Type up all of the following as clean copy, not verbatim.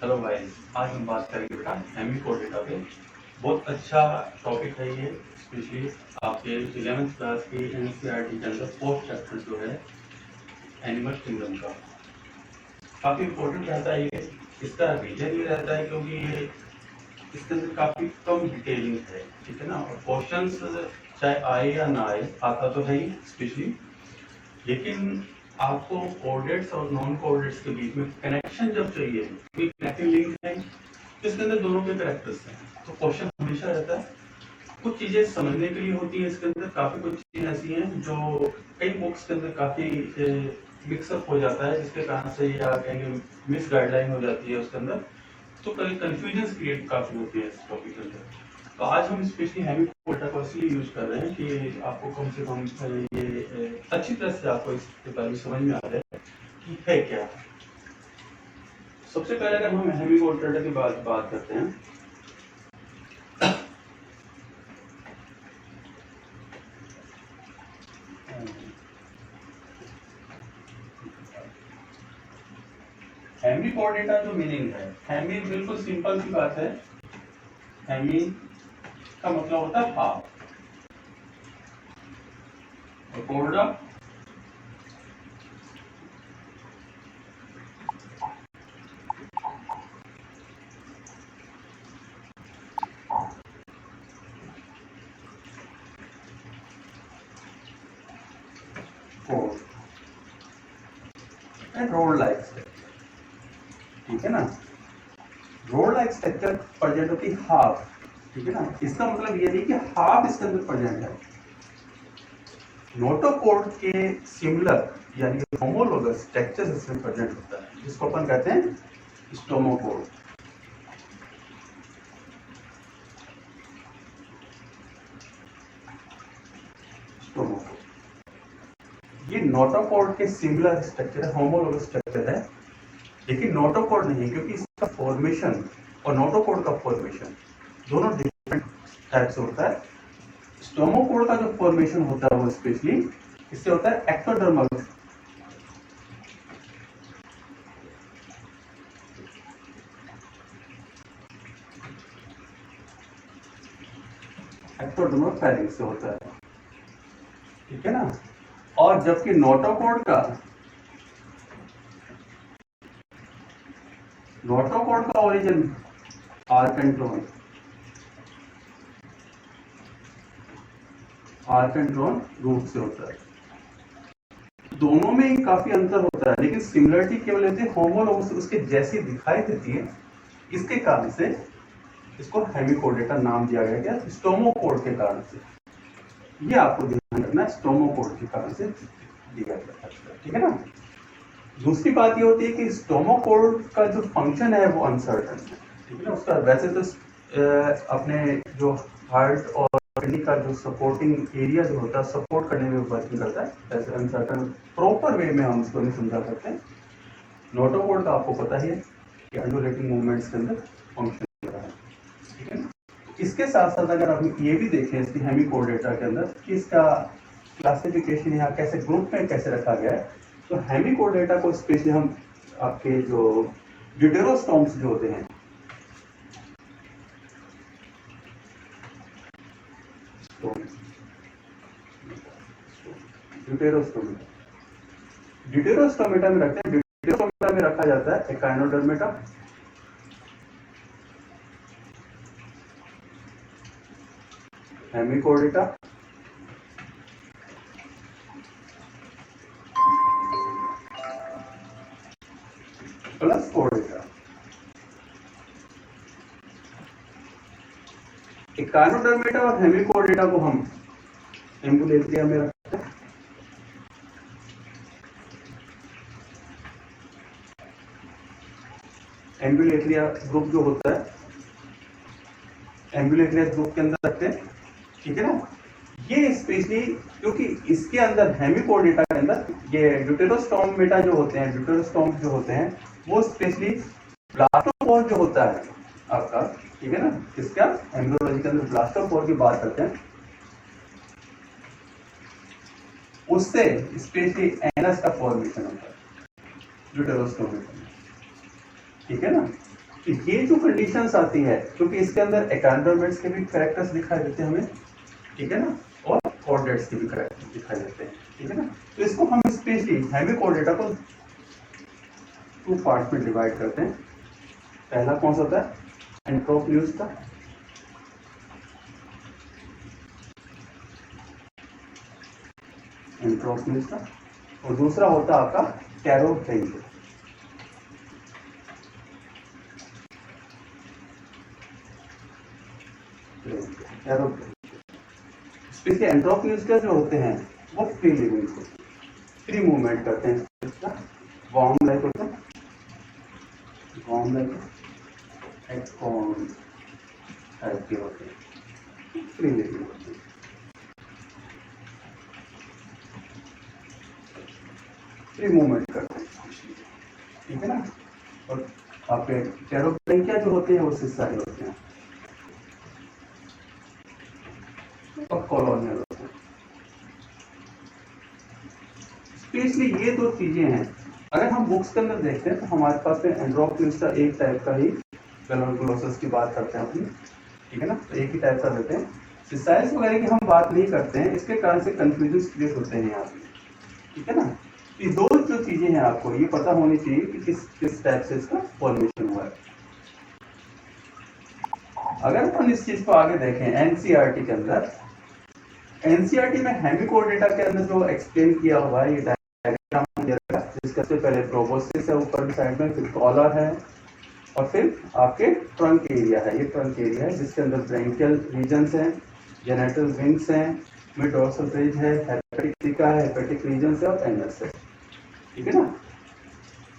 Hello guys, आज हम बात करेंगे बेटा हेमिकोडेटा पे। बहुत अच्छा टॉपिक है ये, स्पेशली आपके 11th क्लास की एनसीईआरटी के अंदर फोर्थ चैप्टर जो है एनिमल किंगडम का काफ़ी इम्पोर्टेंट रहता है ये। इसका रीजन ये रहता है क्योंकि ये इसके अंदर काफ़ी कम डिटेलिंग है, ठीक है ना। और क्वेश्चंस चाहे आए या ना आए, आता तो है ही स्पेशली, लेकिन आपको कोऑर्डिनेट्स और नॉन कोऑर्डिनेट्स के बीच में कनेक्शन जब चाहिए, कोई कनेक्टिंग लिंक है तो इसके अंदर दोनों के कैरेक्टर्स हैं, तो क्वेश्चन हमेशा रहता है। कुछ चीज़ें समझने के लिए होती है इसके अंदर, काफ़ी कुछ चीज़ें ऐसी हैं जो कई बुक्स के अंदर काफ़ी मिक्सअप हो जाता है, जिसके कारण से या कहेंगे मिस गाइडलाइन हो जाती है उसके अंदर, तो कई कन्फ्यूजन क्रिएट काफ़ी होती है इस टॉपिक के अंदर। तो आज हम स्पेशली हेमिकोडेटा को इसलिए यूज कर रहे हैं कि आपको कम से कम ये अच्छी तरह से आपको इसके बारे में समझ में आ जाए कि है क्या। सबसे पहले अगर हम हेमिकोडेटा की बात करते हैं, हेमिकोडेटा जो मीनिंग है, हेमी बिल्कुल सिंपल सी बात है। हेमी का मतलब होता है हाफ, और कोडा code and road like structure, ठीक है ना। रोड लाइक स्ट्रक्चर प्रेजेंट होती हाफ, ठीक है ना। इसका मतलब ये नहीं कि हाफ इसके अंदर प्रेजेंट है। नोटोकोड के सिमिलर यानी होमोलोगस स्ट्रक्चर इसमें प्रेजेंट होता है, जिसको अपन कहते हैं स्टोमोकोड। ये नोटोकोड के सिमिलर स्ट्रक्चर है, होमोलोगस स्ट्रक्चर है, लेकिन नोटोकोड नहीं है, क्योंकि इसका फॉर्मेशन और नोटोकोड का फॉर्मेशन दोनों डिफरेंट टाइप से होता है। स्टोमोकोड का जो फॉर्मेशन होता है वो स्पेशली इससे होता है एक्टोडर्मल, एक्टोडर्मल फैरिंग्स से होता है, ठीक है ना। और जबकि नोटोकोड का ओरिजिन आर्केंट्रॉन रूट से होता है। दोनों में ही काफी अंतर होता है, लेकिन सिमिलरिटी केवल होती है, होमोलोगस उसके जैसी दिखाई देती है। इसके कारण से इसको हेमिकोडेटा नाम दिया गया स्टोमोकोड के कारण से। ये आपको ध्यान रखना है, स्टोमोकोड के कारण से दिया गया है, ठीक है ना। दूसरी बात ये होती है कि स्टोमोकोड का जो फंक्शन है वो अनसर्टन है, ठीक है ना। उसका वैसे तो अपने जो हार्ट और किडनी का जो सपोर्टिंग एरिया जो होता है, सपोर्ट करने में वर्किंग करता है, वैसे अनसर्टन प्रॉपर वे में हम उसको नहीं समझा सकते। नोटोकोड का आपको पता ही है कि अंडुलेटिंग मूवमेंट्स के अंदर फंक्शन कर रहा है, ठीक है ना। इसके साथ साथ अगर हम ये भी देखें इसकी हेमिकोडेटा के अंदर कि इसका क्लासिफिकेशन यहाँ कैसे ग्रुप में कैसे रखा गया है, तो हेमिकोडेटा को स्पेशली हम आपके जो ड्यूटेरोस्टोम्स जो होते हैं, ड्यूटेरोस्टोमेटा में रखते हैं। ड्यूटेरोस्टोमेटा में रखा जाता है एकाइनोडर्मेटा, हेमिकोडेटा, प्लस कोडेटा। एकाइनोडर्मेटा और हेमिकोडेटा को हम एम्बुलेट्रिया में रखते हैं। एम्बुलेट्रिया ग्रुप जो होता है, एम्बुलेट्रिया ग्रुप के अंदर रखते हैं, ठीक है ना। ये स्पेशली क्योंकि इसके अंदर हेमिकोडेटा के अंदर ये ड्यूटेरोस्टोमेटा जो होते हैं, ड्यूटेरोस्टोम जो होते हैं वो स्पेशली ब्लास्टोपोर जो होता है आपका, ठीक है ना। इसका एम्ब्रियोलॉजी के अंदर ब्लास्टोपोर की बात करते हैं, उससे स्पेशली एनस का फॉर्मेशन होता है ड्यूटेरोस्टोमेटा में, ठीक है ना। तो ये जो कंडीशंस आती है, क्योंकि इसके अंदर एकांडोमेट्स के भी कैरेक्टर्स दिखाई देते हैं हमें, ठीक है ना, और कोऑर्डिनेट्स के भी कैरेक्टर्स दिखाई देते हैं, ठीक है ना। तो इसको हम स्पेशली हेमिकोऑर्डिनेटा को 2 पार्ट में डिवाइड करते हैं। पहला कौन सा होता है, एंट्रोपियूज का, एंट्रोपियूज का, और दूसरा होता है आपका कैरोपेंज। स्पेशली एंट्रोपियूज के जो होते हैं वो फ्री लिविंग होते हैं, फ्री मूवमेंट करते हैं, वार्म लाइक होता है, वार्म लाइक एक्सॉन टाइप के होते हैं, फ्री लिविंग होते हैं। फ्री मूवमेंट करते हैं, ठीक है ना। और आपके कैरोपेंजिया जो होते हैं वो सिस्साई होते हैं और कॉलोनियल होते हैं। स्पेशली ये 2 चीजें हैं। अगर हम बुक्स के अंदर देखते हैं तो हमारे पास में एंड्रोक्लिस का एक टाइप का ही गैलोनोग्लोसस की बात करते हैं अपनी, ठीक है ना, तो एक ही टाइप का देते हैं। सिसाइल्स वगैरह की हम बात नहीं करते हैं, इसके कारण से कंफ्यूजन क्रिएट होते हैं यहाँ पे, ठीक है ना। ये 2 जो चीजें हैं आपको ये पता होनी चाहिए कि किस टाइप से इसका फॉर्मेशन हुआ है। अगर हम इस चीज को आगे देखें एनसीईआरटी के अंदर, एनसीईआरटी में हेमिकोऑर्डिनेटा के अंदर जो एक्सप्लेन किया हुआ है, ये डायग्राम जिसका से पहले प्रोबोसिस है ऊपर की साइड में, फिर कॉलर है और फिर आपके ट्रंक एरिया है। ये ट्रंक एरिया है जिसके अंदर ब्रैंकियल रीजन्स हैं, जेनेटल विंग्स हैं, मिड डोर्सल ब्रिज है, हेपेटिक थिका है, हेपेटिक रीजन्स है और एनस है, ठीक है ना।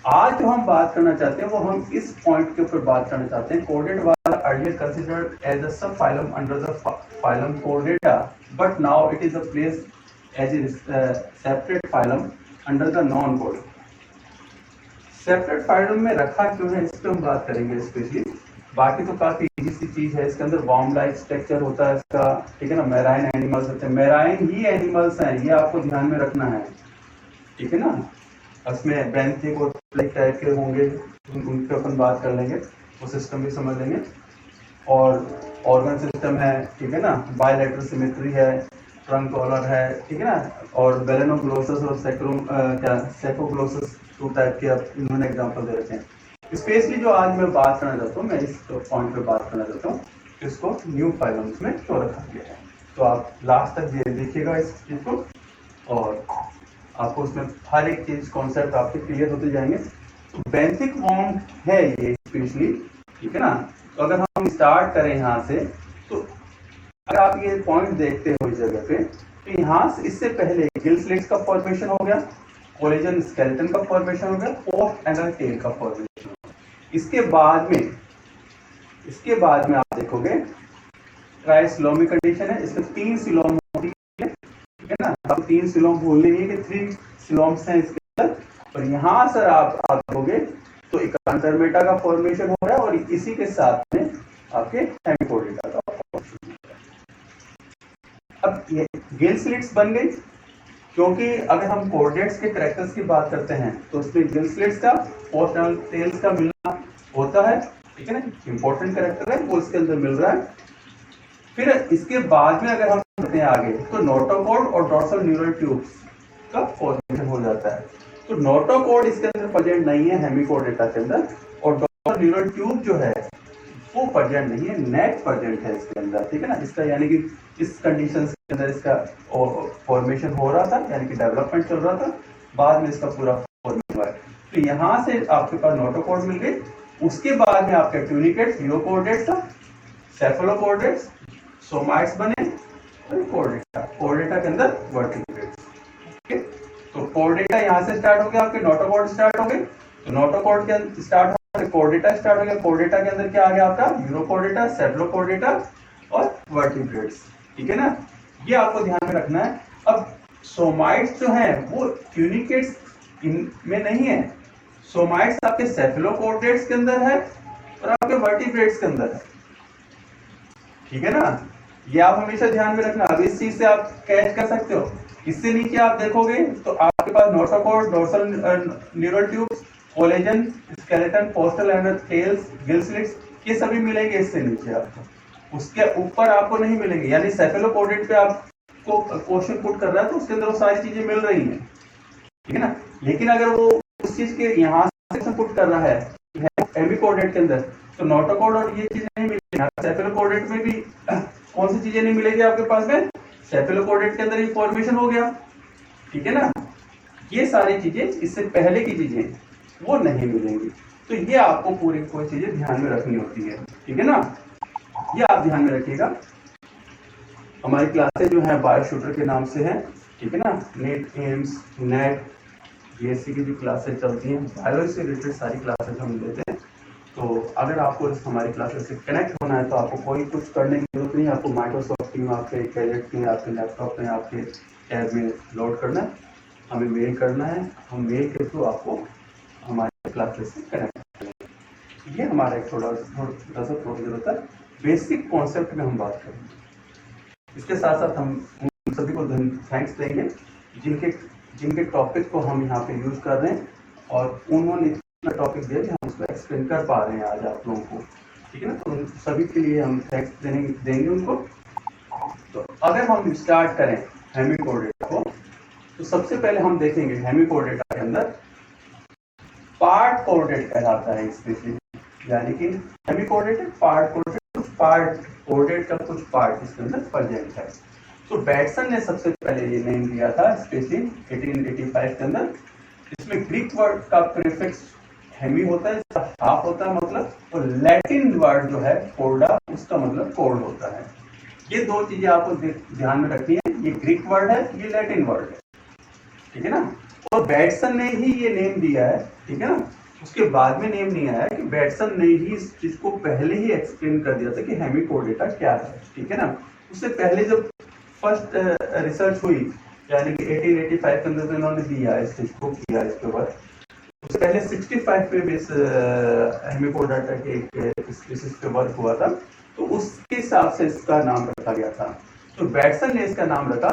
आज जो हम बात करना चाहते हैं वो हम इस पॉइंट के ऊपर बात करना चाहते हैं। Chordate was earlier considered as a sub phylum under the phylum chordata, but now it is a place as a separate phylum under the non chordate. Separate phylum में रखा क्यों है इस पर हम बात करेंगे स्पेशली। बाकी तो काफी इजी सी चीज है, इसके अंदर वॉर्म लाइक स्ट्रक्चर होता है इसका, ठीक है ना। मेराइन एनिमल्स होते हैं, मेराइन ही एनिमल्स हैं, ये आपको ध्यान में रखना है, ठीक है ना। उसमें बेंथिक और प्लेक टाइप के होंगे, उन पे अपन बात कर लेंगे, वो सिस्टम भी समझ लेंगे। और ऑर्गन सिस्टम है, ठीक है ना, बायलैटरल सिमेट्री है, ट्रंक कॉलर है, ठीक है ना, और बेलेनोग्लोसस और सेकोग्लोसस 2 टाइप के अब इन्होंने एग्जांपल दे रखे हैं। स्पेशली जो आज मैं बात करना चाहता हूँ, मैं इस पॉइंट पे बात करना चाहता हूँ, इसको न्यू फाइलम्स में क्यों रखा गया है। तो आप लास्ट तक ये देखिएगा इस चीज को, और आपको उसमें हर एक चीज कॉन्सेप्ट आपके क्लियर होते जाएंगे। तो बेंथिक वॉर्म है ये स्पेशली, ठीक है ना। तो अगर हम स्टार्ट करें यहाँ से, तो अगर आप ये पॉइंट देखते हो इस जगह पे, तो यहाँ से इससे पहले गिल स्लिट्स का फॉर्मेशन हो गया, कोलेजन स्केलेटन का फॉर्मेशन हो गया, पोस्ट एंडर टेल का फॉर्मेशन हो गया। इसके बाद में आप देखोगे ट्राइसिलोमी कंडीशन है, इसमें 3 सिलोम होती है, ठीक है ना। अब 3 सिलोम भूलने नहीं कि 3 सिलोम्स हैं इसके अंदर। और यहाँ से आप देखोगे तो एकांटरमेटा का फॉर्मेशन हो रहा है और इसी के साथ में आपके हेमिकोऑर्डिनेटा का फॉर्मेशन हो रहा है। अब ये गिल स्लिट्स बन गई, क्योंकि अगर हम कोऑर्डिनेट्स के कैरेक्टर्स की बात करते हैं तो उसमें गिल स्लिट्स का पोस्ट एंड टेल्स का मिलना होता है, ठीक है ना। इंपॉर्टेंट कैरेक्टर है वो इसके अंदर मिल रहा है। फिर इसके बाद में अगर हम बढ़ते हैं आगे तो नोटोकॉर्ड और डॉर्सल न्यूरल ट्यूब्स का फॉर्मेशन हो जाता है। तो नोटोकॉर्ड इसके अंदर प्रेजेंट नहीं है हेमिकोऑर्डिनेटा के अंदर, और डॉर्सल न्यूरल ट्यूब जो है वो प्रेजेंट नहीं है, नेट प्रेजेंट है इसके अंदर, ठीक है ना। इसका यानी कि इस कंडीशन के अंदर इसका फॉर्मेशन हो रहा था, यानी कि डेवलपमेंट चल रहा था, बाद में इसका पूरा फॉर्मेशन हुआ है। तो यहाँ से आपके पास नोटोकॉर्ड मिल गई। उसके बाद में आपके ट्यूनिकेट्स, यूरोकोर्डेट्स, सेफलोकोर्डेट्स, सोमाइट्स बने और कोर्डेटा के अंदर वर्टिब्रेट्स, ठीक है। तो कोर्डेटा यहाँ से स्टार्ट हो गया, आपके नोटोकॉर्ड स्टार्ट हो गए, तो नोटोकॉर्ड के अंदर स्टार्ट हो कोर्डेटा स्टार्ट हो गया। कोर्डेटा के अंदर क्या आ गया आपका यूरोकोर्डेटा, सेफलोकोर्डेटा और वर्टिब्रेट्स, ठीक है ना। ये आपको ध्यान में रखना है। अब सोमाइट्स जो हैं वो ट्यूनिकेट्स में नहीं है, सोमाइट्स आपके सेफलोकोर्डेट्स के अंदर है और आपके वर्टिब्रेट्स के अंदर है, ठीक है ना। ये आप हमेशा ध्यान में रखना। अब इस चीज से आप कैच कर सकते हो। इससे नीचे आप देखोगे तो आपके पास notochord, dorsal neural tubes, collagen, skeleton, postal endothels, gill slits, ये सभी मिलेंगे इससे नीचे आपको। उसके ऊपर आपको नहीं मिलेंगे, यानी सेफेलोपोडेट पे आपको क्वेश्चन पुट कर रहा है तो उसके अंदर वो सारी चीजें मिल रही हैं, ठीक है ना। लेकिन अगर वो उस चीज के यहाँ से पुट कर रहा है हेमिकोडेट के अंदर, तो नोटोकोड और ये चीजें नहीं मिलेंगी। सेफेलोपोडेट में भी कौन सी चीजें नहीं मिलेगी आपके पास में, सेफेलोपोडेट के अंदर इंफॉर्मेशन हो गया, ठीक है ना। ये सारी चीजें इससे पहले की चीजें वो नहीं मिलेंगी। तो ये आपको पूरी कोई चीजें ध्यान में रखनी होती है, ठीक है ना। ये आप ध्यान में रखिएगा। हमारी क्लासेस जो है बायो शूटर के नाम से हैं, ठीक है ना। नेट, एम्स, नेट, बीएससी की जो क्लासेस चलती हैं, बायो से रिलेटेड सारी क्लासेस हम लेते हैं। तो अगर आपको हमारी क्लासेस से कनेक्ट होना है तो आपको कोई कुछ करने की जरूरत नहीं है। आपको माइक्रोसॉफ्ट टीम आपके गैजेट में, आपके लैपटॉप में, आपके टैब में लोड करना है, हमें मेल करना है, हम मेल के थ्रू आपको हमारे क्लासेस से कनेक्ट करेंगे। ये हमारा एक थोड़ा सा प्रोसीजर होता है। बेसिक कॉन्सेप्ट में हम बात करेंगे। इसके साथ साथ हम उन सभी को थैंक्स देंगे जिनके टॉपिक को हम यहाँ पे यूज कर रहे हैं और उन्होंने इतना टॉपिक दिया कि हम उसको एक्सप्लेन कर पा रहे हैं आज आप लोगों को, ठीक है ना। तो उन सभी के लिए हम थैंक्स देंगे उनको। तो अगर हम स्टार्ट करें हेमिकोडेटा को, तो सबसे पहले हम देखेंगे हेमिकोडेटा के अंदर पार्ट कोडेट कहलाता है स्पेशली, यानी कि हेमिकोडेट पार्ट कोडेट, कुछ पार्ट कोडेट का कुछ पार्ट इसके अंदर प्रेजेंट है। तो बैटसन ने सबसे पहले ये नेम दिया था स्पेशली 1885 के अंदर। इसमें ग्रीक वर्ड का प्रीफिक्स हेमी होता है, इसका हाफ होता है मतलब, और लैटिन वर्ड जो है कोडा, उसका मतलब कोड होता है। ये दो चीजें आपको ध्यान में रखनी है, ये ग्रीक वर्ड है, ये लैटिन वर्ड है, ठीक है ना। और बैटसन ने ही ये नेम दिया है, ठीक है ना। उसके बाद में नेम नहीं आया कि बैटसन ने ही इस चीज को पहले ही एक्सप्लेन कर दिया था कि हेमिकोडेटा क्या है, ठीक है ना। उससे पहले जब फर्स्ट रिसर्च हुई, यानी कि 1885 के अंदर तो इन्होंने दिया इस चीज को, किया इसके ऊपर। उससे पहले 65 पे भी इस हेमिकोडेटा के एक स्पीशीज पे वर्क हुआ था, तो उसके हिसाब से इसका नाम रखा गया था। तो बैटसन ने इसका नाम रखा।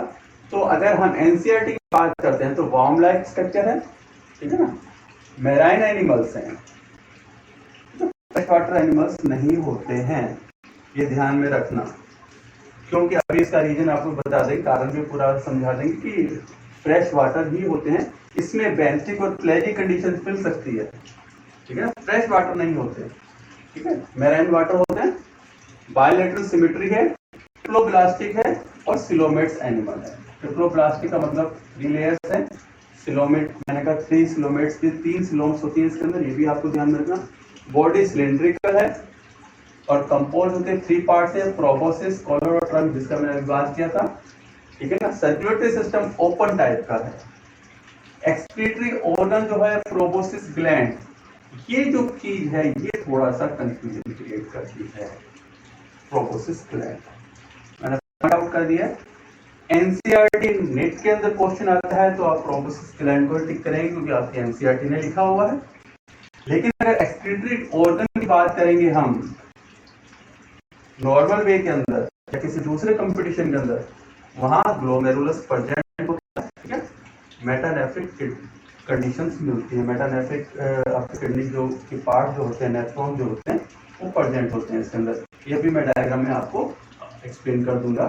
तो अगर हम एनसीईआरटी की बात करते हैं तो वार्म लाइक स्ट्रक्चर है, ठीक है ना। मैराइन एनिमल्स हैं, तो फ्रेश वाटर एनिमल्स नहीं होते हैं, ये ध्यान में रखना। क्योंकि अभी इसका रीजन आपको बता दें, कारण भी पूरा समझा देंगे कि फ्रेश वाटर ही होते हैं। इसमें बेंथिक और प्लेजिक कंडीशन मिल सकती है, ठीक है ना। फ्रेश वाटर नहीं होते, ठीक है। मैराइन वाटर होते हैं, बायलैटरल सिमेट्री है, ट्रिप्लोब्लास्टिक है और सिलोमेट्स एनिमल है। ट्रिप्लोब्लास्टिक का मतलब 3 लेयर्स है, सिलोमेट मैंने कहा 3 सिलोमेट्स की 3 सिलोम्स होती है इसके अंदर, ये भी आपको ध्यान में रखना। बॉडी सिलेंड्रिकल है और कंपोज होते हैं 3 पार्ट से, प्रोबोसिस, कॉलर और ट्रंक, जिसका मैंने अभी बात किया था, ठीक है ना। सर्कुलेटरी सिस्टम ओपन टाइप का है। एक्सक्रीटरी ऑर्गन जो है प्रोबोसिस ग्लैंड, ये जो चीज है ये थोड़ा सा कंफ्यूजन क्रिएट करती है। प्रोबोसिस ग्लैंड मैंने पॉइंट आउट कर दिया। एनसीईआरटी नेट के अंदर क्वेश्चन आता है तो आप प्रोबोसिस ग्लैंड को टिक करेंगे क्योंकि आपकी एनसीईआरटी ने लिखा हुआ है। लेकिन अगर एक्सक्रीटरी ऑर्गन की बात करेंगे हम नॉर्मल वे के अंदर या किसी दूसरे कंपटीशन के अंदर, वहां ग्लोमेरुलस प्रेजेंट होता है, ठीक है। मेटानेफ्रिक कंडीशंस मिलती है। मेटानेफ्रिक आपके किडनी जो के पार्ट जो होते हैं, नेफ्रॉन जो होते हैं, वो प्रेजेंट होते हैं इसके अंदर। ये भी मैं डायग्राम में आपको एक्सप्लेन कर दूंगा।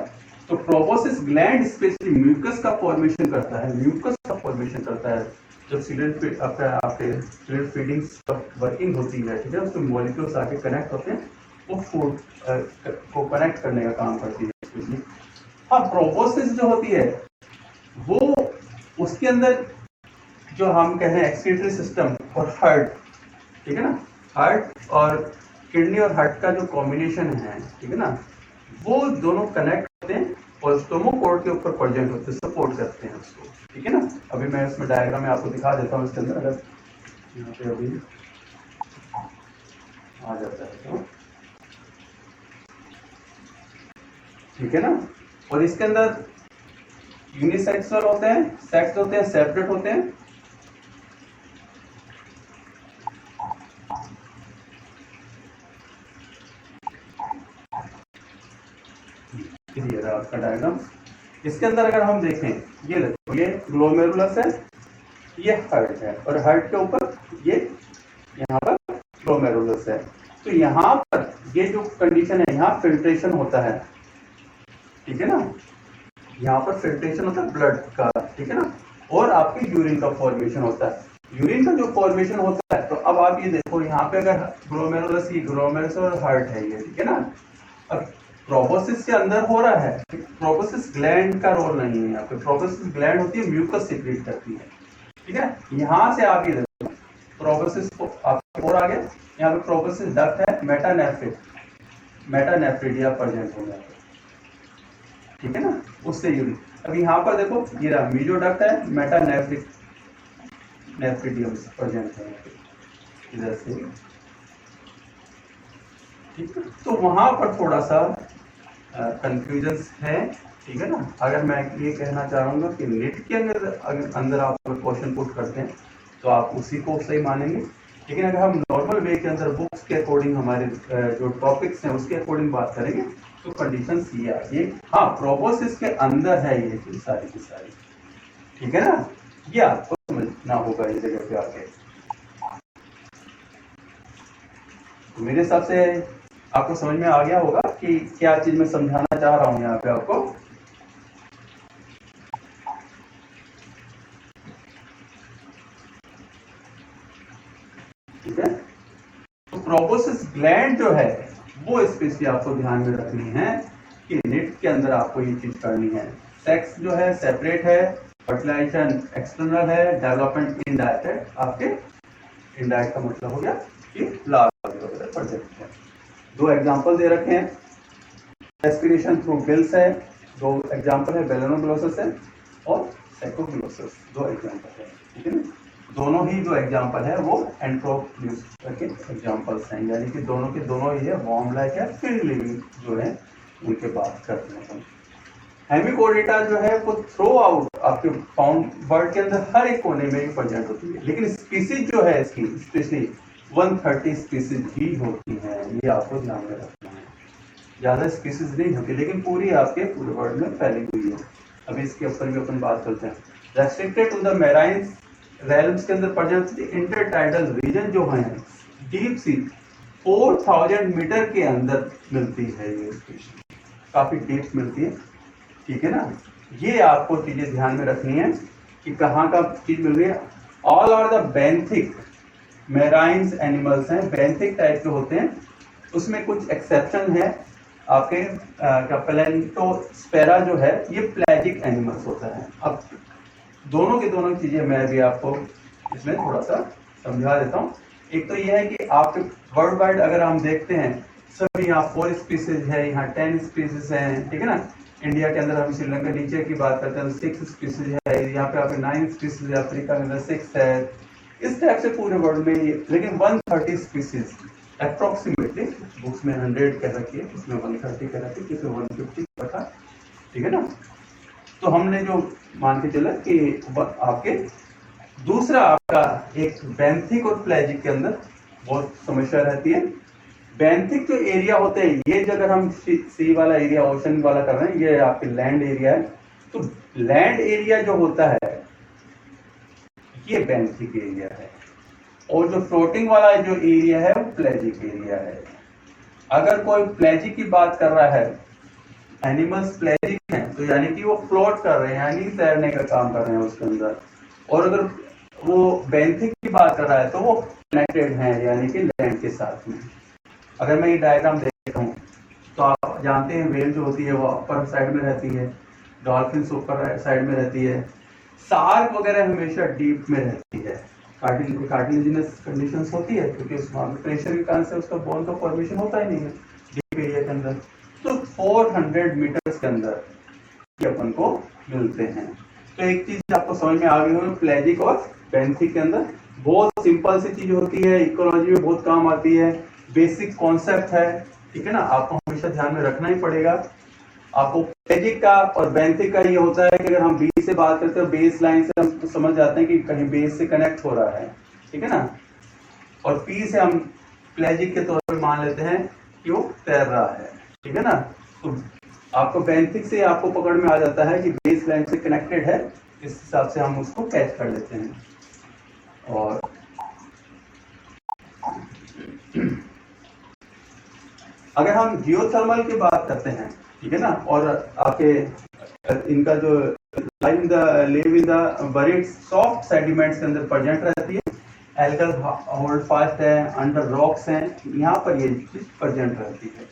तो प्रोबोसिस ग्लैंड स्पेशली म्यूकस का फॉर्मेशन करता है, म्यूकस का फॉर्मेशन करता है जब सिलेंट आपके सिलेंट फीडिंग वर्किंग होती है, ठीक है। उसमें मॉलिक्यूल्स आके कनेक्ट होते हैं, वो फूड को कनेक्ट करने का काम करती है स्पेशली। हाँ, प्रोबोसिस जो होती है वो उसके अंदर जो हम कहें एक्सक्रीटरी सिस्टम और हार्ट, ठीक है ना। हार्ट और किडनी और हार्ट का जो कॉम्बिनेशन है, ठीक है ना, वो दोनों कनेक्ट होते हैं और स्टोमोकोड के ऊपर प्रेजेंट होते हैं, सपोर्ट करते हैं उसको, ठीक है ना। अभी मैं इसमें डायग्राम में आपको दिखा देता हूँ इसके अंदर, अगर यहाँ पे अभी आ जाता है तो, ठीक है ना। और इसके अंदर यूनिसेक्सुअल होते हैं, सेक्स होते हैं, सेपरेट होते हैं। आपका डायग्राम इसके अंदर अगर हम देखें, ये देखो, ये ग्लोमेरुलस है, ये हार्ट है और हार्ट के ऊपर ये यहाँ पर ग्लोमेरुलस है। तो यहाँ पर ये जो कंडीशन है, यहाँ फिल्ट्रेशन होता है, ठीक है ना, यहाँ पर फिल्ट्रेशन होता है ब्लड का, ठीक है ना, और आपके यूरिन का फॉर्मेशन होता है। यूरिन का जो फॉर्मेशन होता है, तो अब आप ये देखो यहाँ पे अगर ग्लोमेरुलस और हार्ट है ये, ठीक है ना। अब प्रोबोसिस के अंदर हो रहा है, प्रोबोसिस ग्लैंड का रोल नहीं है यहाँ पे। प्रोबोसिस ग्लैंड होती है, म्यूकस सिक्रीट करती है, ठीक है। यहाँ से आप ये देखो प्रोबोसिस को आपको और आगे यहाँ पे प्रोबोसिस डक्ट है, मेटानेफ्रिडिया प्रेजेंट हो जाता है, ठीक है ना, उससे यूरिन। अब यहाँ पर देखो ये रहा मीजोडक्ट है, मेटानेफ्रिडियम प्रेजेंट है इधर से, ठीक है। तो वहां पर थोड़ा सा कंफ्यूजन है, ठीक है ना। अगर मैं ये कहना चाहूंगा कि नेट के अंदर आप क्वेश्चन पुट करते हैं तो आप उसी को सही मानेंगे, लेकिन अगर हम नॉर्मल वे के अंदर बुक्स के अकॉर्डिंग हमारे जो टॉपिक्स हैं उसके अकॉर्डिंग बात करेंगे तो कंडीशन ये आ ये, हाँ प्रोबोसिस के अंदर है ये सारी की सारी, ठीक है ना। ये आपको समझना होगा इस जगह पे आके। तो मेरे हिसाब से आपको समझ में आ गया होगा कि क्या चीज मैं समझाना चाह रहा हूं यहाँ पे आपको। ठीक है, तो प्रोबोसिस ग्लैंड जो है वो स्पेशली आपको ध्यान में रखनी है कि नेट के अंदर आपको ये चीज करनी है। सेक्स जो है सेपरेट है, फर्टिलाइजेशन एक्सटर्नल है, डेवलपमेंट इनडायरेक्ट है। आपके इनडायरेक्ट का मतलब हो गया कि लाल वगैरह प्रोजेक्ट है। दो एग्जांपल दे रखे हैं, रेस्पिरेशन थ्रू गिल्स है, दो एग्जांपल है, बेलोनोग्लोसस है और साइकोग्लोसस, दो एग्जांपल है, ठीक है ना। दोनों ही जो एग्जांपल है वो एंट्रोप्यूस के एग्जांपल्स हैं, यानी कि दोनों के दोनों ही है वार्म लाइक है, फ्री लिविंग जो है उनके बात करते हैं। हेमिकोर्डिटा जो है वो थ्रू आउट आपके फाउंड वर्ल्ड के अंदर हर एक कोने में प्रेजेंट होती है, लेकिन स्पीसीज जो है इसकी स्पेशली 130 स्पीसीज ही होती हैं, ये आपको ध्यान में रखना है। ज्यादा स्पीसीज नहीं होती, लेकिन पूरी आपके पूरे वर्ल्ड में फैली हुई है। अभी इसके ऊपर भी अपन बात करते हैं। Restricted to the marine realms के अंदर प्रेजेंट इंटरटाइडल रीजन जो है डीप सी 4000 मीटर के अंदर मिलती है ये स्पीशीज, काफी डीप मिलती है, ठीक है ना। ये आपको चीजें ध्यान में रखनी है कि कहाँ का चीज मिल रही है। All are the benthic marines animals हैं, बेंथिक टाइप के होते हैं, उसमें कुछ एक्सेप्शन है। आपके प्लेंटोस्पेरा जो है ये प्लेजिक एनिमल्स होता है। अब दोनों की दोनों चीजें मैं भी आपको इसमें थोड़ा सा समझा देता हूँ। एक तो यह है कि आपके वर्ल्ड वाइड अगर हम देखते हैं सभी यहाँ 4 स्पीसीज है, यहाँ 10 स्पीसीज हैं, ठीक है ना। इंडिया के अंदर हम श्रीलंका नीचे की बात करते हैं 6 स्पीसीज है, यहाँ पे आपके 9 स्पीसीज है, अफ्रीका के अंदर 6 है, इस टाइप से पूरे वर्ल्ड में ये। लेकिन 130 स्पीसीज अप्रोक्सीमेटली, बुक्स में 100 कह रखी है, उसमें 130 कह रखी है, किसी 150 रखा, ठीक है ना। तो हमने जो मान के चला कि आपके दूसरा आपका एक बेंथिक और प्लेजिक के अंदर बहुत समस्या रहती है। बेंथिक जो एरिया होते हैं ये अगर हम सी वाला एरिया, ओशन वाला कर रहे हैं, ये आपके लैंड एरिया है, तो लैंड एरिया जो होता है ये बेंथिक एरिया है, और जो फ्लोटिंग वाला जो एरिया है वो प्लेजिक एरिया है। अगर कोई प्लेजिक की बात कर रहा है, एनिमल्स प्लेजिक हैं, तो यानी कि वो फ्लोट कर रहे हैं, यानी तैरने का काम कर रहे हैं उसके अंदर। और अगर वो बेंथिक की बात कर रहा है तो वो कनेक्टेड हैं, यानी कि लैंड के साथ में। अगर मैं ये डायग्राम देखता हूँ तो आप जानते हैं वेल जो होती है वो अपर साइड में रहती है, डॉल्फिन ऊपर साइड में रहती है, शार्क वगैरह हमेशा डीप में रहती है। कार्टिलेजिनस कंडीशंस होती है क्योंकि उसमें प्रेशर के कारण से उसका बोन का फॉर्मेशन होता ही नहीं है डीप एरिया के अंदर। तो 400 मीटर्स के अंदर ये अपन को मिलते हैं। तो एक चीज आपको समझ में आ गई होगी, प्लेजिक और बेंथिक के अंदर बहुत सिंपल सी चीज होती है, इकोलॉजी में बहुत काम आती है, बेसिक कॉन्सेप्ट है, ठीक है ना। आपको हमेशा ध्यान में रखना ही पड़ेगा। आपको प्लेजिक का और बेंथिक का ये होता है कि अगर हम बी से बात करते हैं, बेस लाइन से हम तो समझ जाते हैं कि कहीं बेस से कनेक्ट हो रहा है, ठीक है ना। और पी से हम प्लेजिक के तौर पर मान लेते हैं कि वो तैर रहा है, ठीक है ना। तो आपको बेंथिक से आपको पकड़ में आ जाता है कि बेस लाइन से कनेक्टेड है, इस हिसाब से हम उसको कैच कर लेते हैं। और अगर हम जियोथर्मल की बात करते हैं, ठीक है ना, और आपके इनका जो live in the buried soft sediments के अंदर प्रेजेंट रहती है, एल्गल होल्ड फास्ट है, अंडर रॉक्स हैं, यहाँ पर ये चीज प्रेजेंट रहती है,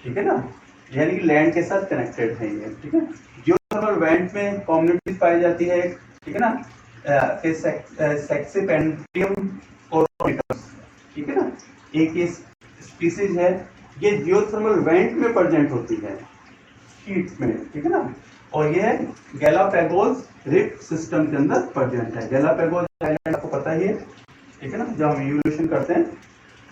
ठीक है ना, यानी कि लैंड के साथ कनेक्टेड है ये, ठीक है। जियोथर्मल वेंट में कम्युनिटीज पाई जाती है, ठीक है ना, सेक्सिपेंटियम कोरोनिटस, ठीक है ना, एक ये स्पीसीज है, ये जियोथर्मल वेंट में प्रेजेंट होती है, शीट में, ठीक है ना, और ये गैलापागोस रिफ्ट सिस्टम के अंदर प्रेजेंट है। गैलापागोस आइलैंड आपको पता ही है, ठीक है ना, जब हम इवोल्यूशन करते हैं,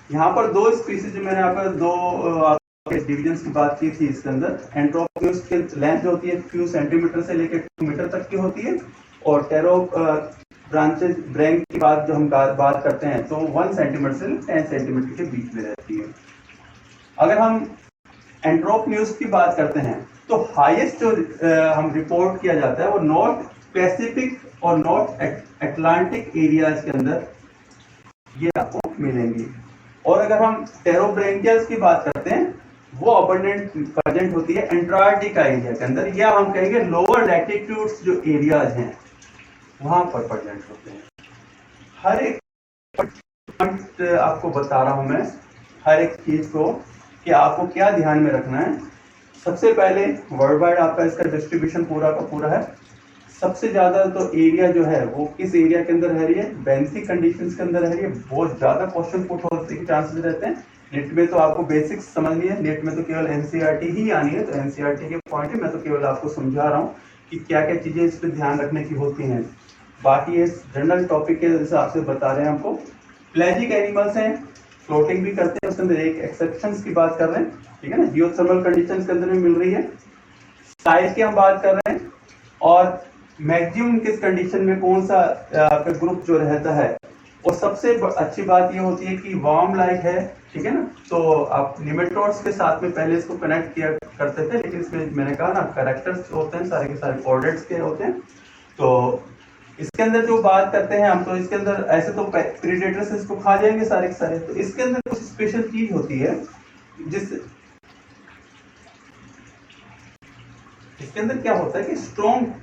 यहाँ पर दो स्पीसीज, मैंने आपको दो डिविजन्स की बात की थी इसके अंदर, एंट्रोपियोस की लेंथ होती है फ्यू सेंटीमीटर से लेकर 2 मीटर तक की होती है, और टेरो ब्रांचेस ब्रैंक की बात जो हम बात करते हैं तो 1 सेंटीमीटर से 10 सेंटीमीटर के बीच में रहती है। अगर हम एंट्रोपियोस की बात करते हैं तो हाईएस्ट जो हम रिपोर्ट किया जाता है वो नॉर्थ पैसिफिक और नॉर्थ अटलांटिक एरियाज के अंदर ये आपको मिलेंगी। और अगर हम टेरोब्रैंकियल्स की बात करते हैं वो अबंडेंट प्रेजेंट होती है एंटार्क्टिका एरिया के अंदर, या हम कहेंगे लोअर लैटिट्यूड्स जो एरियाज हैं वहां पर प्रेजेंट होते हैं। हर एक आपको बता रहा हूं मैं, हर एक चीज को कि आपको क्या ध्यान में रखना है। सबसे पहले वर्ल्ड वाइड आपका इसका डिस्ट्रीब्यूशन पूरा का पूरा है। सबसे ज्यादा तो एरिया जो है वो किस एरिया के अंदर रह रही है, बेंथिक कंडीशंस के अंदर रह रही है। बहुत ज्यादा क्वेश्चन पुट होने के चांसेस रहते हैं। नेट में तो आपको बेसिक्स समझनी है, नेट में तो केवल एनसीईआरटी ही आनी है, तो एनसीईआरटी के पॉइंट है, मैं तो केवल आपको समझा रहा हूँ कि क्या क्या चीजें इस पर ध्यान रखने की होती हैं। बाकी ये जनरल टॉपिक के हिसाब से बता रहे हैं हमको। प्लेजिक एनिमल्स हैं, फ्लोटिंग भी करते हैं, उसके अंदर एक एक्सेप्शंस की बात कर रहे हैं, ठीक है ना, जियोथर्मल कंडीशंस के अंदर भी मिल रही है। साइज की हम बात कर रहे हैं, और मैक्सिमम किस कंडीशन में कौन सा ग्रुप जो रहता है। और सबसे अच्छी बात ये होती है कि वार्म लाइक है, ठीक है ना, तो आप निमेटोड्स के साथ में पहले इसको कनेक्ट किया करते थे, लेकिन इसमें मैंने कहा ना कैरेक्टर्स होते हैं, सारे के सारे कोऑर्डिनेट्स के होते हैं। तो इसके अंदर जो बात करते हैं हम, तो इसके अंदर ऐसे तो प्रीडेटर्स इसको खा जाएंगे सारे के सारे, तो इसके अंदर कुछ स्पेशल चीज होती है जिस इसके अंदर क्या होता है कि स्ट्रॉन्ग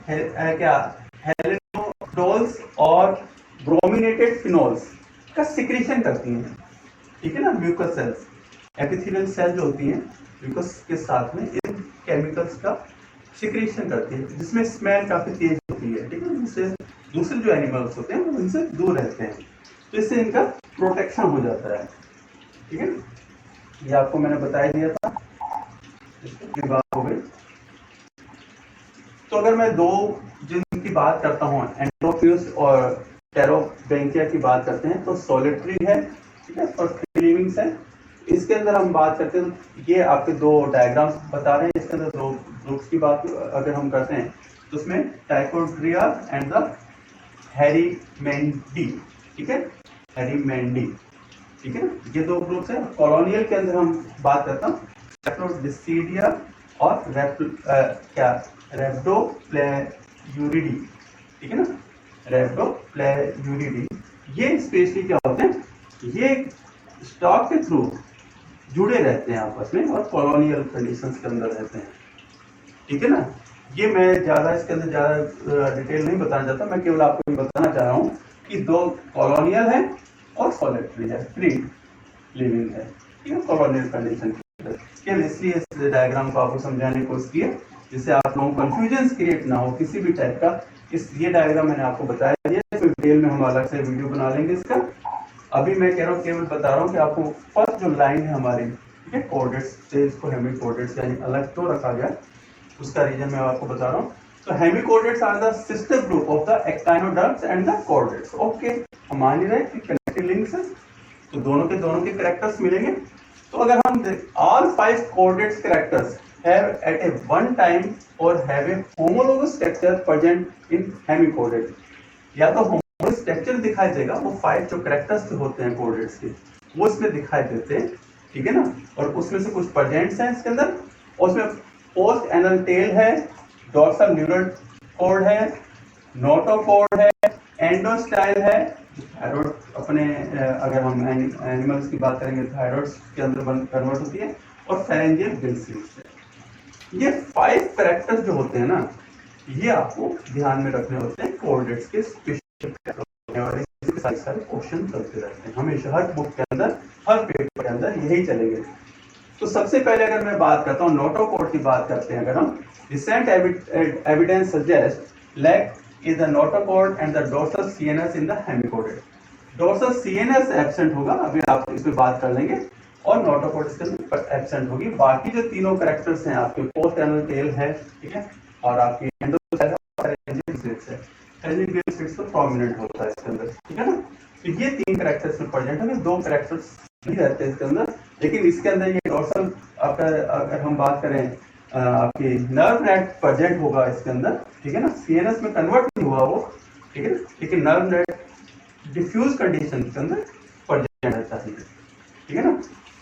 क्या हेलिडोल्स और ब्रोमिनेटेड फिनोल्स का सिक्रीशन करती हैं, ठीक है ना। म्यूकस सेल्स, एपिथेलियल सेल जो होती हैं म्यूकस के साथ में इन केमिकल्स का सिक्रीशन करती है, जिसमें स्मेल काफी तेज होती है, ठीक है, जिससे दूसरे जो एनिमल्स होते हैं वो इनसे दूर रहते हैं, तो इससे इनका प्रोटेक्शन हो जाता है, ठीक है। ये आपको मैंने बताया दिया था, इसकी बात हो गई। तो अगर मैं दो जिनकी बात करता हूँ, एंट्रोपियस और टेरोब्रैंकिया की बात करते हैं, तो सोलिटरी है, ठीक है, और फ्री लिविंग्स है। इसके अंदर हम बात करते हैं, तो ये आपके दो डायग्राम्स बता रहे हैं, इसके अंदर दो ग्रुप्स की बात अगर हम करते हैं तो उसमें टाइकोड्रिया एंड द हेरीमेंडी, ठीक है, हेरीमेंडी, ठीक है ना, ये दो ग्रुप्स हैं। कॉलोनियल के अंदर हम बात करता हूँ रेप्टोडिसिडिया और रेप्टोप्लेयूरिडी, ठीक है ना, रेप्टोप्लेयूरिडी। ये स्पेशली क्या होते हैं, ये स्टॉक के थ्रू जुड़े रहते हैं आपस में और कॉलोनियल कंडीशंस के अंदर रहते हैं, ठीक है ना। ये मैं ज्यादा इसके अंदर ज्यादा डिटेल नहीं बताना चाहता, मैं केवल आपको बताना चाह रहा हूँ कि दो कॉलोनियल है और सोलिटरी है, फ्री लिविंग है, ठीक है, कॉलोनियल कंडीशन केवल इसलिए इस डायग्राम को आपको समझाने की कोशिश की है जिससे आप लोगों को कंफ्यूजन क्रिएट ना हो किसी भी टाइप का। ये डायग्राम मैंने आपको बताया दिया, डिटेल में हम अलग से वीडियो बना लेंगे इसका। अभी मैं कह रहा हूँ, केवल बता रहा हूँ कि आपको फर्स्ट जो लाइन है हमारी, ठीक है, कोऑर्डिनेट्स से इसको हेमिकोऑर्डिनेट्स यानी अलग तो रखा गया, उसका रीजन मैं आपको बता रहा हूँ। तो hemichordates are the sister group of the echinoderms and the chordates. Okay, हम मान ही रहे कि कनेक्टिव लिंक्स है, तो दोनों के कैरेक्टर्स मिलेंगे। तो अगर हम all 5 coordinates characters have at a one time or have a homologous structure present in hemicoordinate, या तो homologous structure दिखाई देगा, वो 5 जो कैरेक्टर्स होते हैं कोऑर्डिनेट्स के वो इसमें दिखाई देते हैं, ठीक है ना, और उसमें से कुछ प्रेजेंट्स हैं इसके अंदर। उसमें पोस्ट एनल टेल है, डॉर्सल न्यूरल कॉर्ड है, नोटोकॉर्ड है, एंडोस्टाइल है, थायराइड अपने अगर हम एनिमल्स की बात करेंगे थायराइड के अंदर कन्वर्ट होती है, और फेरेंजियल गिल्ड से। ये 5 कैरेक्टर्स जो होते हैं ना, ये आपको ध्यान में रखने होते हैं कोऑर्डिनेट्स के स्पेशल, और इसके सारे क्वेश्चन चलते रहते हैं हमेशा, हर बुक के अंदर, हर पेपर के अंदर यही चलेंगे। तो सबसे पहले अगर मैं बात करता हूँ नोटोकॉर्ड की बात करते हैं, अगर हम recent evidence suggest lack is the notochord and the dorsal CNS in the hemichordate. Dorsal CNS absent होगा, अभी आप इस पे बात कर लेंगे, और नोटोकॉर्ड इसके अंदर एब्सेंट होगी। बाकी जो तीनों कैरेक्टर्स हैं आपके, पोस्ट एनल टेल है, ठीक है, और आपकी एंडोसेल तो प्रोमिनेंट होता है इसके अंदर, ठीक है ना। तो ये 3 कैरेक्टर्स में प्रेजेंट है, 2 कैरेक्टर्स नहीं रहते इसके अंदर, लेकिन इसके अंदर ये डोर्सल अगर हम बात करें आपकी नर्व नेट प्रेजेंट होगा इसके अंदर, ठीक है ना। सीएनएस में कन्वर्ट नहीं हुआ वो, ठीक है, लेकिन नर्व नेट डिफ्यूज कंडीशन के अंदर प्रेजेंट रहता है, ठीक है ना।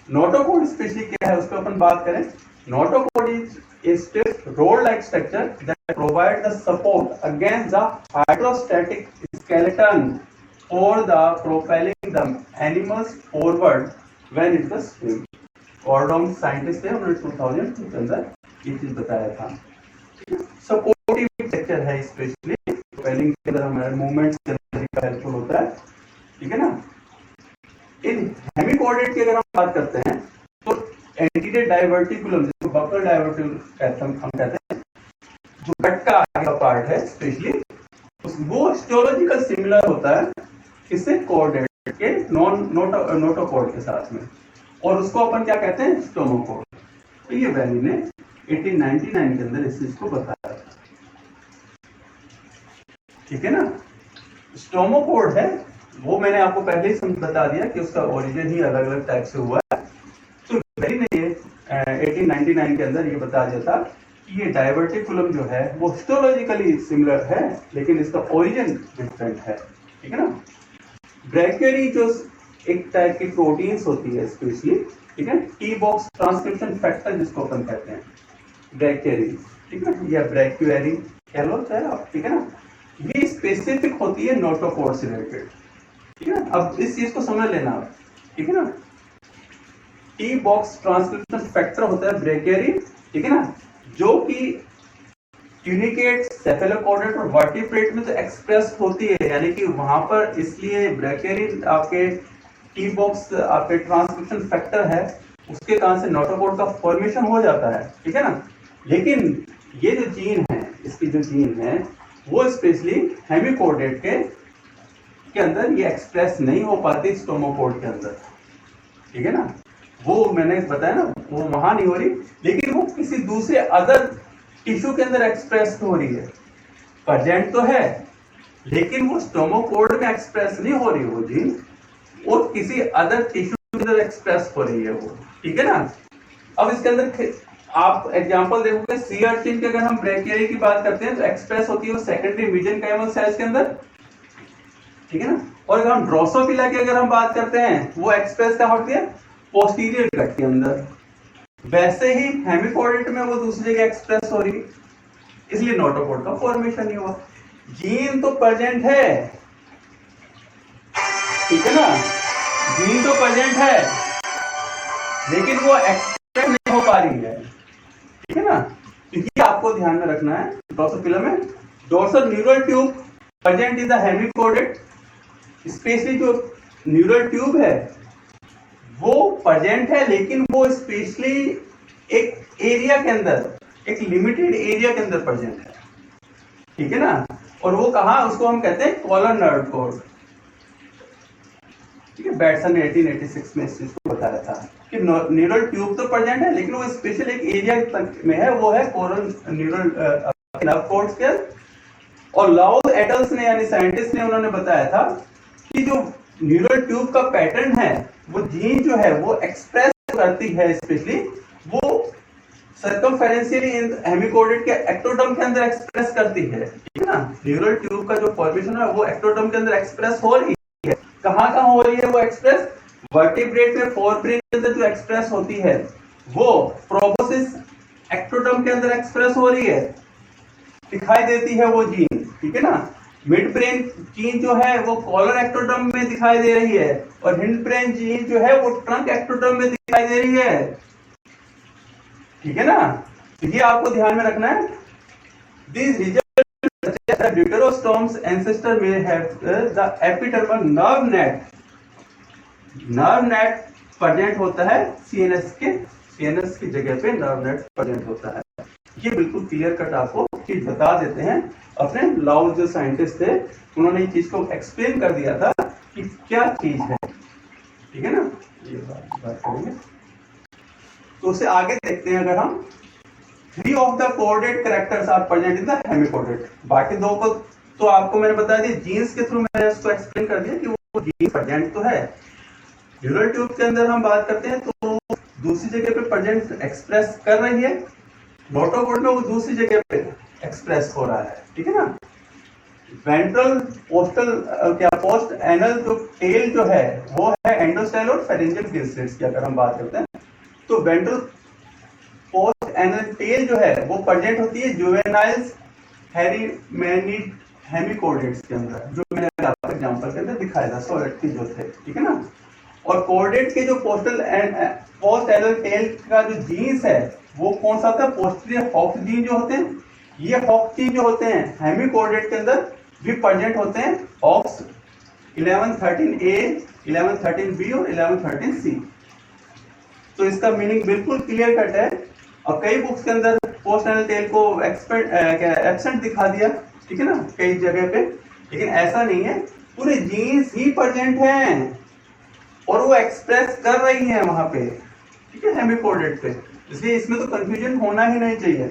नोटोकॉर्ड स्पेशली क्या है, उस पर अपन बात करें। Notochord is a stiff roll-like structure that provides the support against the hydrostatic skeleton for the propelling the animals forward when it was swim। कॉर्डोम साइंटिस्ट है, उन्होंने 2002 के अंदर ये चीज बताया था। सपोर्टिव स्ट्रक्चर है, स्पेशली प्रोपेलिंग के अंदर हमारे मूवमेंट्स के अंदर हेल्पफुल होता है, ठीक है ना। इन हेमिकोडेड की अगर हम बात करते हैं तो एंटीरियर डाइवर्टिकुलम, जिसको बफर डाइवर्टिकुलम हम कहते हैं, जो गट का आगे का पार्ट है स्पेशली, वो हिस्टोलॉजिकल सिमिलर होता है किससे, कोऑर्डिनेट के नोटोकॉर्ड के साथ में, और उसको अपन क्या कहते हैं, स्टोमोकॉर्ड। तो ये वैली ने 1899 के अंदर इस चीज को बताया था, ठीक है ना। स्टोमोकॉर्ड है वो मैंने आपको पहले ही बता दिया कि उसका ओरिजिन ही अलग अलग टाइप से हुआ है। तो वैली ने 1899 के अंदर ये बता दिया था कि ये डाइवर्टिकुलम जो है वो हिस्टोलॉजिकली सिमिलर है, लेकिन इसका ओरिजिन डिफरेंट है, ठीक है ना। ब्रैक्यूरी जो एक टाइप की प्रोटीन्स होती है स्पेशली, ठीक है, टी बॉक्स ट्रांसक्रिप्शन फैक्टर जिसको अपन कहते हैं, ब्रैक्यूरी, ठीक है, या ब्रैक्यूरी कह लो चाहे आप, ठीक है ना। ये स्पेसिफिक होती है नोटोकॉर्ड से रिलेटेड, ठीक है। अब इस चीज को समझ लेना आप, ठीक है ना। टी बॉक्स ट्रांसक्रिप्शन फैक्टर होता है ब्रैक्यूरी, ठीक है ना, जो कि ट्यूनिकेट, सेफेलोकॉर्डेट और वर्टिब्रेट में तो एक्सप्रेस होती है, यानी कि वहां पर, इसलिए ब्रैक्यूरी आपके टी बॉक्स आपके ट्रांसक्रिप्शन फैक्टर है, उसके कारण से नोटोकॉर्ड का फॉर्मेशन हो जाता है, ठीक है ना। लेकिन ये जो जीन है, इसकी जो जीन है वो स्पेशली हेमिकोडेट के अंदर ये एक्सप्रेस नहीं हो पाती स्टोमोकॉर्ड के अंदर, ठीक है ना। वो मैंने बताया ना, वो वहां नहीं हो रही, लेकिन वो किसी दूसरे अदर टिश्यू के अंदर एक्सप्रेस हो रही है, प्रेजेंट तो है, लेकिन वो स्टोमोकॉर्ड में एक्सप्रेस नहीं हो रही वो जीन, और किसी अदर टिश्यू के अंदर एक्सप्रेस हो रही है वो, ठीक है ना। अब इसके अंदर आप एग्जांपल देखोगे, सी अर्चिन की अगर हम ब्रैक्यूरी की बात करते हैं तो एक्सप्रेस होती है वो सेकेंडरी मेसेंकाइमल सेल्स के अंदर, ठीक है ना। और अगर हम ड्रोसोफिला की अगर हम बात करते हैं, वो एक्सप्रेस क्या होती है, पोस्टीरियर गट के अंदर। वैसे ही हेमिकोडेट में वो दूसरी जगह एक्सप्रेस हो रही, इसलिए नोटोकॉर्ड का फॉर्मेशन नहीं हुआ। जीन तो प्रेजेंट है, ठीक है ना, जीन तो प्रेजेंट है, लेकिन वो एक्सप्रेस नहीं हो पा रही है, ठीक है ना। तो ये आपको ध्यान में रखना है। ड्रोसोफिला में dorsal neural tube present in the hemichordate, specially जो न्यूरल ट्यूब है वो प्रेजेंट है, लेकिन वो स्पेशली एक एरिया के अंदर, एक लिमिटेड एरिया के अंदर प्रेजेंट है, ठीक है ना। और वो कहा, उसको हम कहते हैं कॉलर नर्व कोड, ठीक है। बैटसन ने 1886 में इस चीज को बताया था कि न्यूरल ट्यूब तो प्रेजेंट है, लेकिन वो स्पेशल एक एरिया तक में है, वो है कोरल न्यूरल नर्व कोड्स के। और लाउल एडल्स ने, यानी साइंटिस्ट ने, उन्होंने बताया था कि जो न्यूरल ट्यूब का पैटर्न है, वो जीन जो है वो एक्सप्रेस करती है, स्पेशली वो सर्कमफेरेंशियली इन हेमिकोडेट के एक्टोडर्म के अंदर एक्सप्रेस करती है, ठीक है ना। न्यूरल ट्यूब का जो फॉर्मेशन है वो एक्टोडर्म के अंदर एक्सप्रेस हो रही है। कहाँ कहाँ हो रही है वो एक्सप्रेस, वर्टिब्रेट में फोरब्रेन के अंदर जो एक्सप्रेस होती है वो प्रोबोसिस एक्टोडर्म के अंदर एक्सप्रेस हो रही है, दिखाई देती है वो जीन, ठीक है ना। मिड ब्रेन जीन जो है वो कॉलर एक्टोडर्म में दिखाई दे रही है और हिंड ब्रेन जीन जो है वो ट्रंक एक्टोडर्म में दिखाई दे रही है। ठीक है ना, तो ये आपको ध्यान में रखना है। These results suggest that deuterostom's ancestor may have the epidermal nerve net. Nerve net present होता है सीएनएस की जगह पे नर्व नेट प्रेजेंट होता है। ये बिल्कुल क्लियर कट आपको चीज बता देते हैं। अपने लाउ जो साइंटिस्ट थे उन्होंने ये चीज को एक्सप्लेन कर दिया था कि क्या चीज है। ठीक है ना, ये बात करेंगे। तो उससे आगे देखते हैं, अगर हम 3 of the coded characters are present in the hemicoded, बाकी 2 को तो आपको मैंने बता दिया जीन्स के थ्रू, मैंने उसको एक्सप्लेन कर दिया कि वो जीन प्रेजेंट तो है। न्यूरल ट्यूब के अंदर हम बात करते हैं तो दूसरी जगह पे प्रेजेंट एक्सप्रेस कर रही है, नोटोकोड में वो दूसरी जगह पे एक्सप्रेस हो रहा है। ठीक है ना, वेंट्रल पोस्टल पोस्ट एनल जो टेल जो है वो है एंडोस्टाइल और फेरेंजियल गिल्स की अगर हम बात करते हैं तो वेंट्रल पोस्ट एनल टेल जो है वो प्रेजेंट होती है जुवेनाइल्स हेमिकोडेट्स के अंदर, जो मैंने आपको एग्जांपल के अंदर दिखाया था, सोलेट जो थे। ठीक है ना, और कोडेट के जो पोस्ट एनल टेल का जो जीन्स है वो कौन सा था, पोस्टीरियर हॉक्स जीन जो होते हैं, ये हॉक्स जीन जो होते हैं हेमिकोडेट के अंदर भी प्रेजेंट होते हैं। हॉक्स 1113A, 1113B और 1113C। तो इसका मीनिंग बिल्कुल क्लियर कट है। और कई बुक्स के अंदर पोस्ट एनल टेल को एब्सेंट दिखा दिया, ठीक है ना, कई जगह पे, लेकिन ऐसा नहीं है, पूरे जीन्स ही प्रेजेंट हैं और वो एक्सप्रेस कर रही हैं वहां पे। ठीक है, हेमिकोडेट पे, इसलिए इसमें तो कंफ्यूजन होना ही नहीं चाहिए।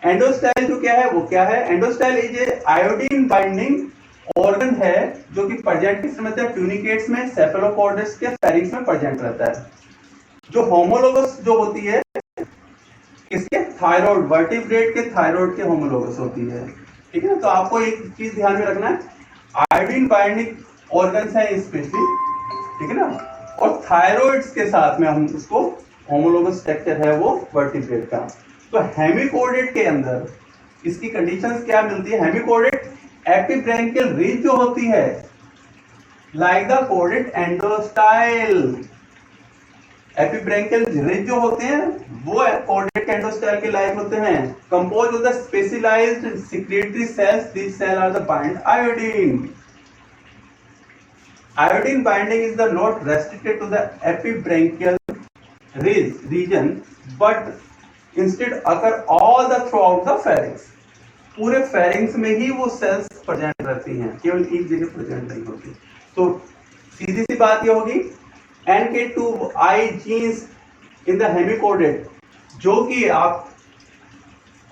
एंडोस्टाइल जो क्या है वो क्या है, endostyle is A iodine binding organ है जो कि प्रेजेंट किस में है, ट्यूनिकेट्स में, सेफेलोकॉर्ड्स के फेरिंग्स में प्रेजेंट रहता है। जो होमोलोगस जो होती है किसके, थायराइड, वर्टिब्रेट के थायराइड के होमोलोगस होती है। ठीक है ना, तो आपको एक चीज ध्यान में रखना है, आयोडीन बाइंडिंग ऑर्गन्स है स्पेशली, ठीक है ना, और थायराइड्स के साथ में हम उसको होमोलोगस स्ट्रक्चर है वो वर्टिब्रेट का। तो हेमिकोडेट के अंदर इसकी कंडीशंस क्या मिलती है, हेमिकोडेट एपिब्रैंकियल रिज जो होती है लाइक द कोडेट एंडोस्टाइल, एपिब्रैंकियल रिज जो होते हैं वो कोडेट एंडोस्टाइल के लाइक होते हैं, compose of the specialized secretory cells, this cell are the bind iodine. Iodine binding is the not restricted to the epibranchial region, but instead occur all the throughout the pharynx. पूरे pharynx में ही वो cells present रहती हैं, केवल एक जगह present नहीं होती। तो सीधी सी बात ये होगी, NK2I genes in the hemichordate जो कि आप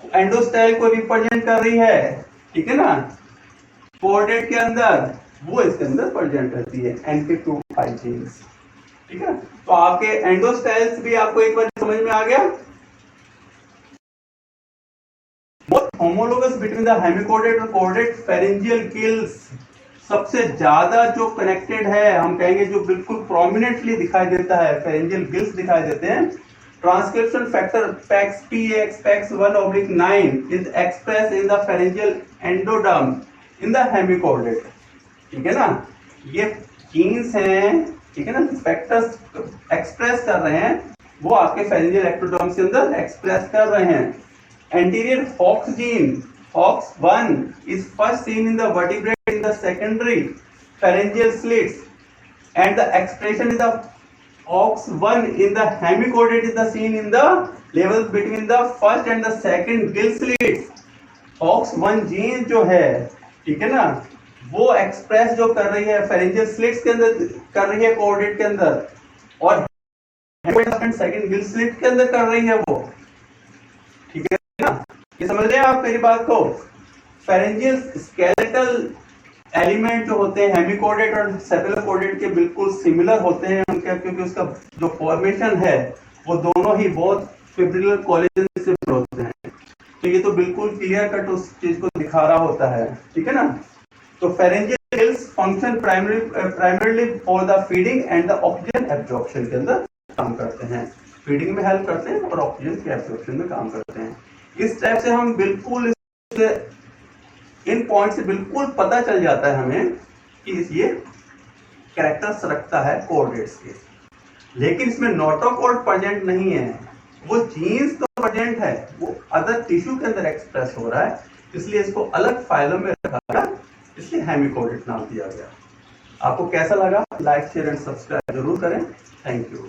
एंडोस्टाइल को रिप्रेजेंट कर रही है, ठीक है ना, कोडेट के अंदर वो इसके अंदर प्रेजेंट रहती है NK2I जीन्स। ठीक है, तो आपके एंडोस्टाइल्स भी आपको एक बार समझ में आ गया। होमोलोगस बिटवीन द हेमिकोडेट और कोडेट फेरेंजियल गिल्स सबसे ज्यादा जो कनेक्टेड है, हम कहेंगे जो बिल्कुल प्रोमिनेंटली दिखाई देता है, फेरेंजियल गिल्स दिखाई देते हैं। Transcription factor PAX1/9 is express in the pharyngeal endoderm in the hemichordate. ठीक है ना, ये जीन्स हैं, ठीक है ना, फैक्टर्स एक्सप्रेस कर रहे हैं वो आपके फेरेंजियल एक्टोडर्म के अंदर एक्सप्रेस कर रहे हैं। Anterior Hox gene HOX1 is first seen in the vertebrate in the secondary pharyngeal slits, and the expression in the HOX1 in the hemichordate is the seen in the levels between the first and the second gill slits। HOX1 gene जो है, ठीक है ना, वो express जो कर रही है फेरेंजियल स्लिट्स के अंदर कर रही है कोडेट के अंदर, और सेकंड गिल स्लिट के अंदर कर रही है वो। ठीक है ना, ये समझ रहे हैं आप मेरी बात को। फेरेंजियल स्केलेटल एलिमेंट जो होते हैं हेमिकोडेट और सेफेलोकोडेट के बिल्कुल सिमिलर होते हैं उनके, क्योंकि उसका जो फॉर्मेशन है वो दोनों ही बहुत फिब्रिलर कोलेजन से होते हैं। तो ये तो बिल्कुल क्लियर कट उस चीज को दिखा रहा होता है। ठीक है ना, तो pharyngeal gills function primarily for the feeding and the oxygen absorption के अंदर काम करते हैं, फीडिंग में हेल्प करते हैं और ऑक्सीजन के एब्जॉर्प्शन में काम करते हैं। इस टाइप से हम बिल्कुल इन पॉइंट से बिल्कुल पता चल जाता है हमें कि ये कैरेक्टर्स रखता है कोऑर्डिनेट्स के। लेकिन इसमें नोटोकॉर्ड प्रेजेंट नहीं है, वो जीन्स तो प्रेजेंट है, वो अदर टिश्यू के अंदर एक्सप्रेस हो रहा है, इसलिए इसको अलग फाइलम में रखा गया, इसलिए हेमिकोडेट नाम दिया गया। आपको कैसा लगा? लाइक शेयर एंड सब्सक्राइब जरूर करें। Thank you.